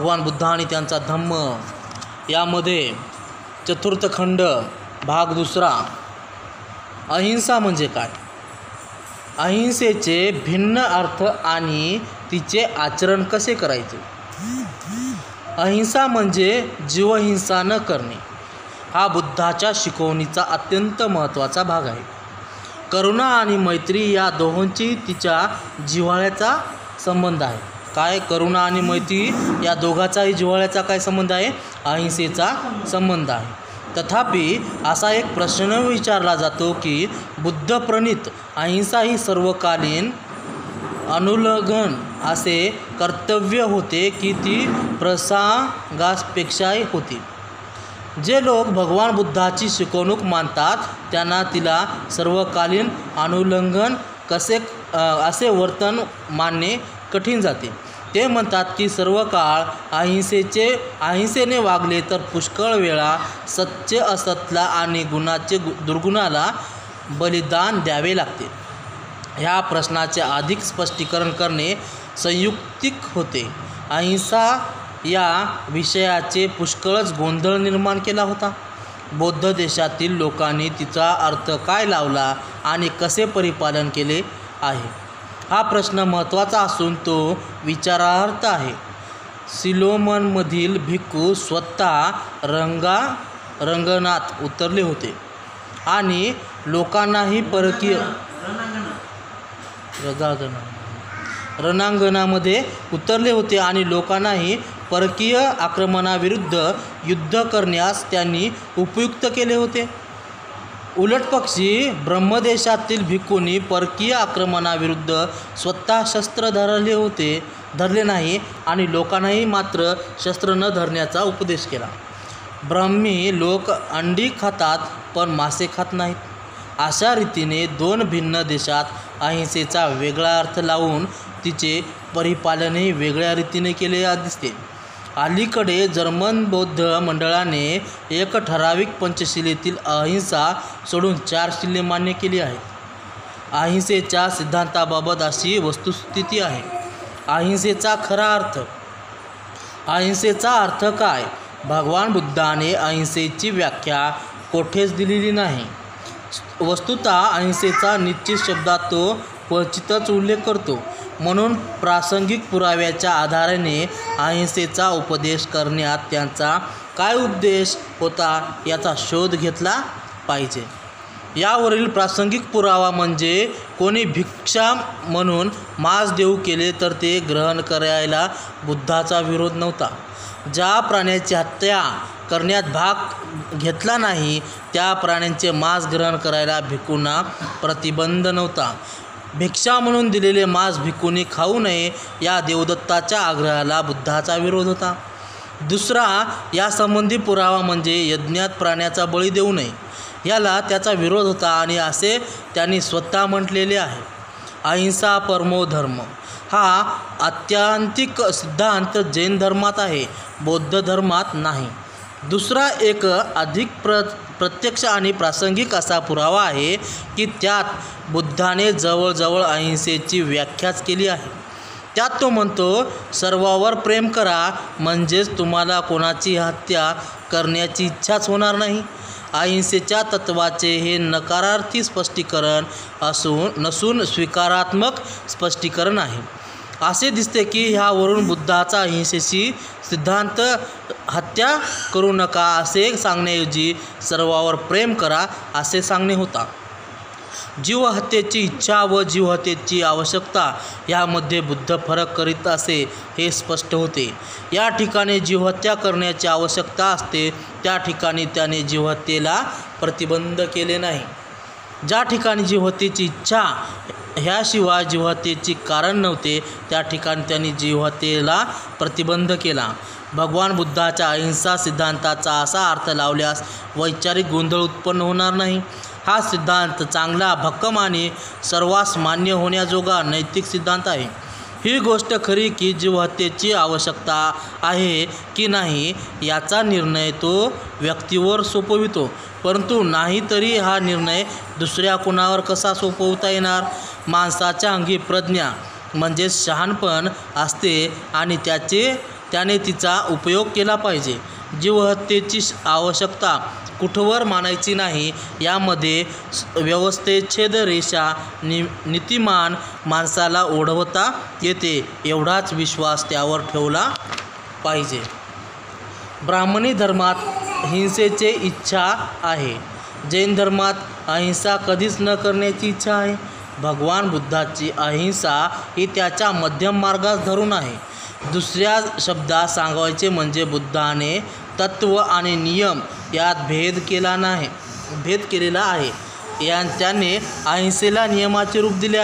भगवान बुद्ध आणि त्यांचा धम्म यामध्ये चतुर्थ खंड भाग दुसरा अहिंसा म्हणजे काय, अहिंसेचे भिन्न अर्थ आणि तिचे आचरण कसे करायचे. अहिंसा म्हणजे जीवहिंसा न करणे हा बुद्धाच्या शिकवणीचा अत्यंत महत्त्वाचा भाग आहे. करुणा आणि मैत्री या दोहोंची तिच्या जिव्हाळ्याचा संबंध आहे. काय, करुणा आणि मैत्री या दोघांचाही जिव्हाळ्याचा काय संबंध आहे, अहिंसेचा संबंध आहे. तथापि असा एक प्रश्न विचारला जातो की बुद्ध प्रणीत अहिंसा ही सर्वकालीन अनुलंघन असे कर्तव्य होते की ती प्रसंगापेक्षाही होती. जे लोक भगवान बुद्धाची शिकवणूक मानतात त्यांना तिला सर्वकालीन अनुलंघन असे वर्तन मानणे कठीण जाते. ते म्हणतात की सर्व काळ अहिंसेने वागले तर पुष्कळ वेळा सत्य असतला आणि गुणाचे दुर्गुणाला बलिदान द्यावे लागते. ह्या प्रश्नाचे अधिक स्पष्टीकरण करणे संयुक्तिक होते. अहिंसा या विषयाचे पुष्कळच गोंधळ निर्माण केला होता. बौद्ध देशातील लोकांनी तिचा अर्थ काय लावला आणि कसे परिपालन केले आहे हा प्रश्न महत्त्वाचा असून तो विचारार्थ आहे. सिलोमनमधील भिक्खू स्वतः रंगणात उतरले होते आणि लोकांनाही परकीय रणांगणामध्ये उतरले होते आणि लोकांनाही परकीय आक्रमणाविरुद्ध युद्ध करण्यास त्यांनी उपयुक्त केले होते. उलटपक्षी ब्रह्मदेशातील भिक्खूंनी परकीय आक्रमणाविरुद्ध स्वतः शस्त्र धरले नाही आणि लोकांनाही मात्र शस्त्र न धरण्याचा उपदेश केला. ब्राह्मी लोक अंडी खातात पण मासे खात नाहीत. अशा रीतीने दोन भिन्न देशात अहिंसेचा वेगळा अर्थ लावून तिचे परिपालनही वेगळ्या रीतीने केले दिसते. अलीकडे जर्मन बौद्ध मंडळाने एक ठराविक पंचशिलेतील अहिंसा सोडून 4 शिले मान्य केली आहेत. अहिंसेच्या सिद्धांताबाबत अशी वस्तुस्थिती आहे. अहिंसेचा खरा अर्थ, अहिंसेचा अर्थ काय, भगवान बुद्धाने अहिंसेची व्याख्या कोठेच दिलेली नाही. वस्तुतः अहिंसेचा निश्चित शब्दात तो क्वचितच उल्लेख करतो. म्हणून प्रासंगिक पुराव्याच्या आधाराने अहिंसेचा उपदेश करण्यात त्यांचा काय उद्देश होता याचा शोध घेतला पाहिजे. यावरील प्रासंगिक पुरावा म्हणजे कोणी भिक्षा म्हणून मांस देऊ केले तर ते ग्रहण करायला बुद्धाचा विरोध नव्हता. ज्या प्राण्याची हत्या करण्यात भाग घेतला नाही त्या प्राण्यांचे मांस ग्रहण करायला भिक्खूंना प्रतिबंध नव्हता. भिक्षा म्हणून दिलेले मांस भिक्खूंनी खाऊ नये या देवदत्ताच्या आग्रहाला बुद्धाचा विरोध होता. दुसरा यासंबंधी पुरावा म्हणजे यज्ञात प्राण्याचा बळी देऊ नये याला त्याचा विरोध होता आणि असे त्यांनी स्वतः म्हटलेले आहे. अहिंसा परमो धर्म हा आत्यंतिक सिद्धांत जैन धर्मात आहे, बौद्ध धर्मात नाही. दुसरा एक अधिक प्रत्यक्ष आणि प्रासंगिक असा पुरावा आहे की त्यात बुद्धाने जवळजवळ अहिंसेची व्याख्याच केली आहे. त्यात तो म्हणतो, सर्वावर प्रेम करा म्हणजेच तुम्हाला कोणाची हत्या करण्याची इच्छाच होणार नाही. अहिंसेच्या तत्त्वाचे हे नकारार्थी स्पष्टीकरण नसून स्वीकारात्मक स्पष्टीकरण आहे. असे दिसते की ह्यावरून बुद्धाचा अहिंसेशी सिद्धांत हत्या करू नका असे सांगण्याऐवजी सर्वावर प्रेम करा असे सांगणे होता. जीवहत्येची इच्छा व जीवहत्येची आवश्यकता यामध्ये बुद्ध फरक करीत असे हे स्पष्ट होते. या ठिकाणी जीवहत्या करण्याची आवश्यकता असते त्या ठिकाणी त्याने जीवहत्येला प्रतिबंध केले नाही. ज्या ठिकाणी जीवहत्येची इच्छा ह्याशिवाय जीवहत्येची कारण नव्हते त्या ठिकाणी त्यांनी जीवहत्येला प्रतिबंध केला. भगवान बुद्धाच्या अहिंसा सिद्धांताचा असा अर्थ लावल्यास वैचारिक गोंधळ उत्पन्न होणार नाही. हा सिद्धांत चांगला, भक्कम आणि सर्वांस मान्य होण्याजोगा नैतिक सिद्धांत आहे. ही गोष्ट खरी की जीवहत्येची आवश्यकता आहे की नाही याचा निर्णय तो व्यक्तीवर सोपवितो, परंतु नाही तरी हा निर्णय दुसऱ्या कोणावर कसा सोपवता येणार. माणसाच्या अंगी प्रज्ञा म्हणजेच शहाणपण असते आणि त्याचे त्याने तिचा उपयोग केला पाहिजे. जीवहत्येची आवश्यकता कुठवर मानायची नाही यामध्ये व्यवस्थेच्छेद रेषा नीतिमान माणसाला ओढवता येते एवढाच विश्वास त्यावर ठेवला पाहिजे. ब्राह्मणी धर्मात हिंसेची इच्छा आहे. जैन धर्मात अहिंसा कधीच न करण्याची इच्छा आहे. भगवान बुद्धाची अहिंसा ही त्याच्या मध्यम मार्गास धरून आहे. दुसऱ्या शब्दात सांगायचे म्हणजे बुद्धाने तत्व आणि नियम यात भेद केलेला आहे. त्याने अहिंसेला नियमाचे रूप दिले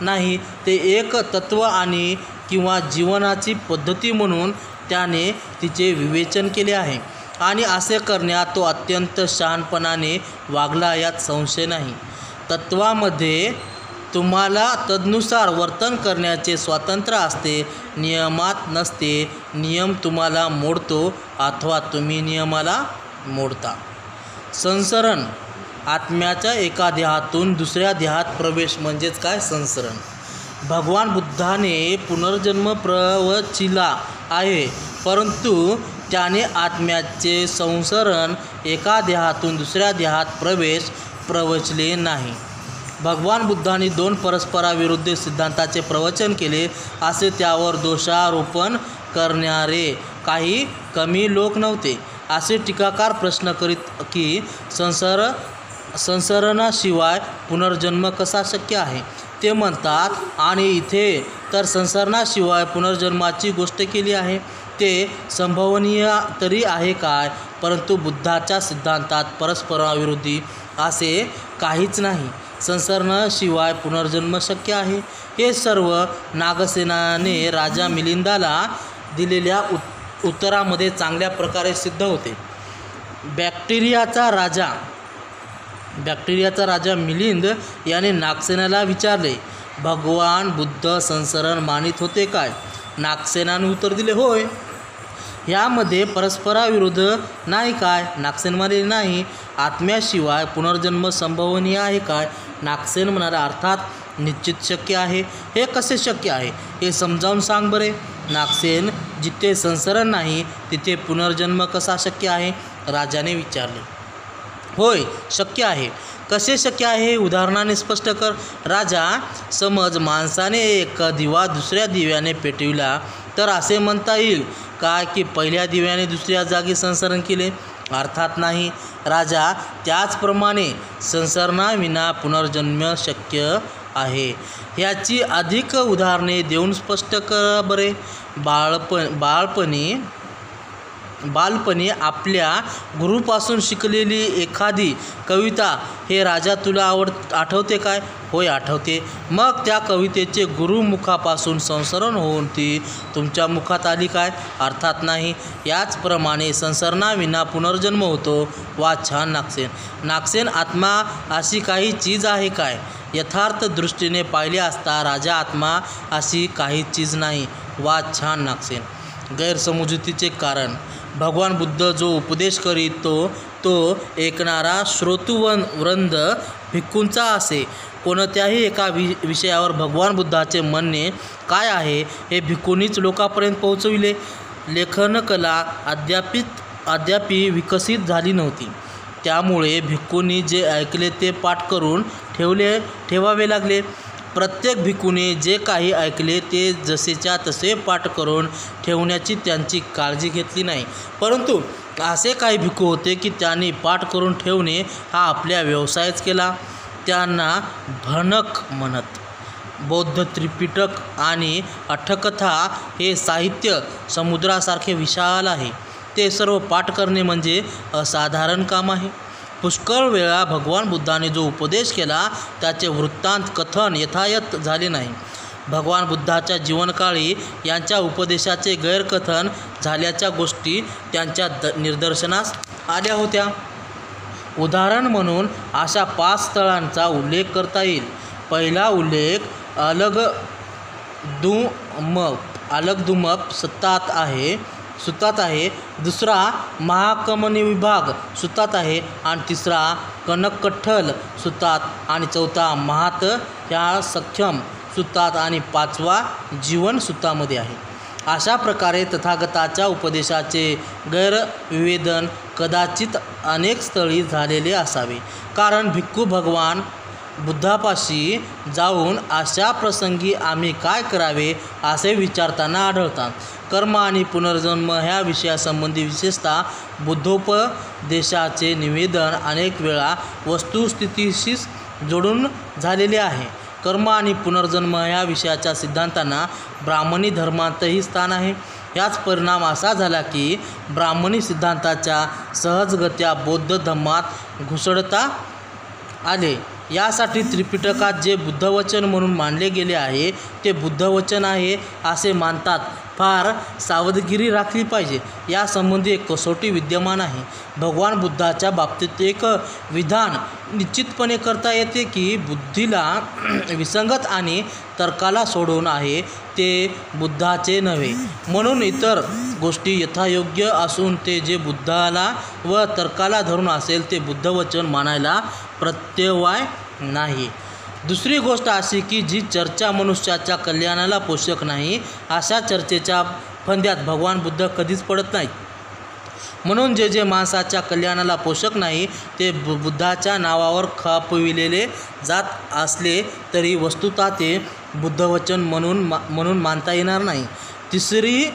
नाही, ते एक तत्व आणि किंवा जीवनाची पद्धती म्हणून त्याने तिचे विवेचन केले आहे आणि असे करण्यात तो अत्यंत शहाणपणाने वागला यात संशय नाही. तत्वामध्ये तुम्हाला तदनुसार वर्तन करण्याचे स्वातंत्र्य असते, नियमात नसते. नियम तुम्हाला मोडतो अथवा तुम्ही नियमाला मोडता. संसरण आत्म्याच्या एका देहातून दुसऱ्या देहात प्रवेश म्हणजेच काय संसरण. भगवान बुद्धाने पुनर्जन्म प्रवचिला आहे, परंतु त्याने आत्म्याचे संसरण एका देहातून दुसऱ्या देहात प्रवचले नाही. भगवान बुद्धांनी 2 परस्पराविरुद्ध सिद्धांताचे प्रवचन केले असे त्यावर दोषारोपण करणारे काही कमी लोक नव्हते. असे टीकाकार प्रश्न करीत की संसरणाशिवाय पुनर्जन्म कसा शक्य आहे. ते म्हणतात आणि इथे तर संसरणाशिवाय पुनर्जन्माची गोष्ट केली आहे, ते संभवनीय तरी आहे काय. परंतु बुद्धाच्या सिद्धांतात परस्पराविरोधी असे काहीच नाही. संसरणाशिवाय पुनर्जन्म शक्य आहे. हे सर्व नागसेनाने राजा मिलिंदाला दिलेल्या उत्तरामध्ये चांगल्या प्रकारे सिद्ध होते. बॅक्टेरियाचा राजा मिलिंद याने नागसेनाला विचारले, भगवान बुद्ध संसरण मानित होते काय. नागसेनाने उत्तर दिले, होय. यामध्ये परस्पराविरोध नाही काय. नागसेन म्हणाले, नाही. आत्म्याशिवाय पुनर्जन्म संभवनीय आहे काय. नागसेन म्हणाला, अर्थात निश्चित शक्य आहे. हे कसे शक्य आहे हे समजावून सांग बरे. नागसेन, जिथे संसरण नाही तिथे पुनर्जन्म कसा शक्य आहे. राजाने विचारले. होय, शक्य आहे. कसे शक्य आहे उदाहरणाने स्पष्ट कर. राजा, समज माणसाने एक दिवा दुसऱ्या दिव्याने पेटविला तर असे म्हणता येईल का की पहिल्या दिव्याने दुसऱ्या जागी संसरण केले. अर्थात नाही. राजा, त्याचप्रमाणे संसरणाविना पुनर्जन्म शक्य आहे. ह्याची अधिक उदाहरणे देऊन स्पष्ट कर बरे. बालपणी आपल्या गुरुपासून शिकलेली एखादी कविता हे राजा तुला आठवते काय. होय, आठवते. मग त्या कवितेचे गुरुमुखापासून संसरण होऊन ती तुमच्या मुखात आली काय. अर्थात नाही. याचप्रमाणे संसरणाविना पुनर्जन्म होतो. वा छान नागसेन. नागसेन, आत्मा अशी काही चीज आहे काय. यथार्थ दृष्टीने पाहिले असता राजा, आत्मा अशी काही चीज नाही. वा छान नागसेन. गैरसमजुतीचे कारण. भगवान बुद्ध जो उपदेश करीतो तो ऐकणारा श्रोतृवृंद भिक्खूंचा असे. कोणत्याही एका विषयावर भगवान बुद्धाचे म्हणणे काय आहे हे भिक्खूंनीच लोकांपर्यंत पोहोचविले. लेखनकला अद्यापि विकसित झाली नव्हती. त्यामुळे भिक्खूंनी जे ऐकले ते पाठ करून ठेवावे लागले. प्रत्येक भिक्खूने जे काही ऐकले ते जसेच्या तसे पाठ करून ठेवण्याची त्यांची काळजी घेतली नाही. परंतु असे काही भिक्खू होते की त्यांनी पाठ करून ठेवणे हा आपला व्यवसायच केला. त्यांना भणक म्हणत. बौद्ध त्रिपिटक आणि अठ्ठकथा हे साहित्य समुद्रासारखे विशाल आहे. ते सर्व पाठ करणे म्हणजे असाधारण काम आहे. पुष्कळ वेळा भगवान बुद्धाने जो उपदेश केला त्याचे वृत्तांत कथन यथायथ झाले नाही. भगवान बुद्धाच्या जीवनकाळी यांच्या उपदेशाचे गैरकथन झाल्याच्या गोष्टी त्यांच्या निदर्शनास आल्या होत्या. उदाहरण म्हणून अशा 5 स्थळांचा उल्लेख करता येईल. पहिला उल्लेख अलगदुमप सुत्तात आहे. दुसरा महाकमनी विभाग सुत्तात आहे आणि तिसरा कनकट्ठल सुत्तात आणि चौथा महात ह्या सख्यम सुत्तात आणि 5वा जीवन सुत्तामध्ये आहे. अशा प्रकारे तथागताच्या उपदेशाचे गैरविवेचन कदाचित अनेक स्थळी झालेले असावे, कारण भिक्खू भगवान बुद्धापाशी जाऊन अशा प्रसंगी आम्ही काय करावे असे विचारताना आढळतात. कर्म आणि पुनर्जन्म ह्या विषयासंबंधी विशेषतः बुद्धोपदेशाचे निवेदन अनेक वेळा वस्तुस्थितीशी जोडून झालेले आहे. कर्म आणि पुनर्जन्म ह्या विषयाच्या सिद्धांतांना ब्राह्मणी धर्मातही स्थान आहे. याच परिणाम असा झाला की ब्राह्मणी सिद्धांताच्या सहजगत्या बौद्ध धर्मात घुसळता आले. यासाठी त्रिपिटकात जे बुद्धवचन म्हणून मानले गेले आहे ते बुद्धवचन आहे असे मानतात फार सावधगिरी राखली पाहिजे. यासंबंधी एक कसोटी विद्यमान आहे. भगवान बुद्धाच्या बाबतीत एक विधान निश्चितपणे करता येते की बुद्धीला विसंगत आणि तर्काला सोडून आहे ते बुद्धाचे नव्हे, म्हणून इतर गोष्टी यथायोग्य असून ते जे बुद्धाला व तर्काला धरून असेल ते बुद्धवचन मानायला प्रत्यवाय नाही. दुसरी गोष्ट अशी की जी चर्चा मनुष्याच्या कल्याणाला पोषक नाही अशा चर्चेच्या फंद्यात भगवान बुद्ध कधीच पडत नाहीत. म्हणून जे जे माणसाच्या कल्याणाला पोषक नाही ते बुद्धाच्या नावावर खपविलेले जात असले तरी वस्तुतः ते बुद्धवचन म्हणून मानता येणार नाही. तिसरी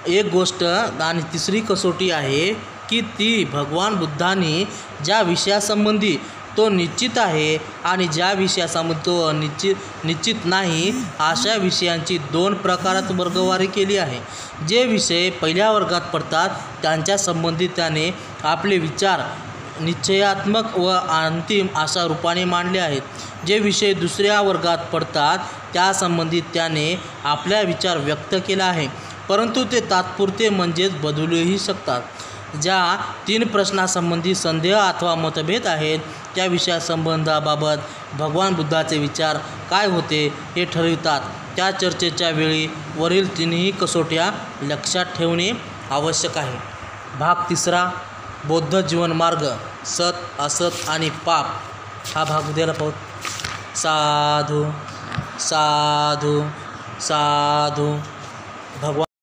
एक गोष्ट आणि तिसरी कसोटी आहे की ती भगवान बुद्धांनी ज्या विषयासंबंधी तो निश्चित आहे आणि ज्या विषयासंबंधी तो निश्चित नाही अशा विषयांची दोन प्रकारात वर्गवारी केली आहे. जे विषय पहिल्या वर्गात पडतात त्यांच्या संबंधी त्याने आपले विचार निश्चयात्मक व अंतिम अशा रूपाने मांडले आहेत. जे विषय दुसऱ्या वर्गात पडतात त्यासंबंधी त्याने आपला विचार व्यक्त केला आहे, परंतु ते तात्पुरते म्हणजेच बदलूही शकतात. ज्या 3 प्रश्नासंबंधी संदेह अथवा मतभेद आहेत त्या विषयासंबंधाबाबत भगवान बुद्धाचे विचार काय होते हे ठरवितात. त्या चर्चेच्या वेळी वरील 3ही कसोट्या लक्षात ठेवणे आवश्यक आहे. भाग 3 बौद्ध जीवनमार्ग सत असत आणि पाप हा भाग उद्याला पाहू. साधू साधू साधू. भगवान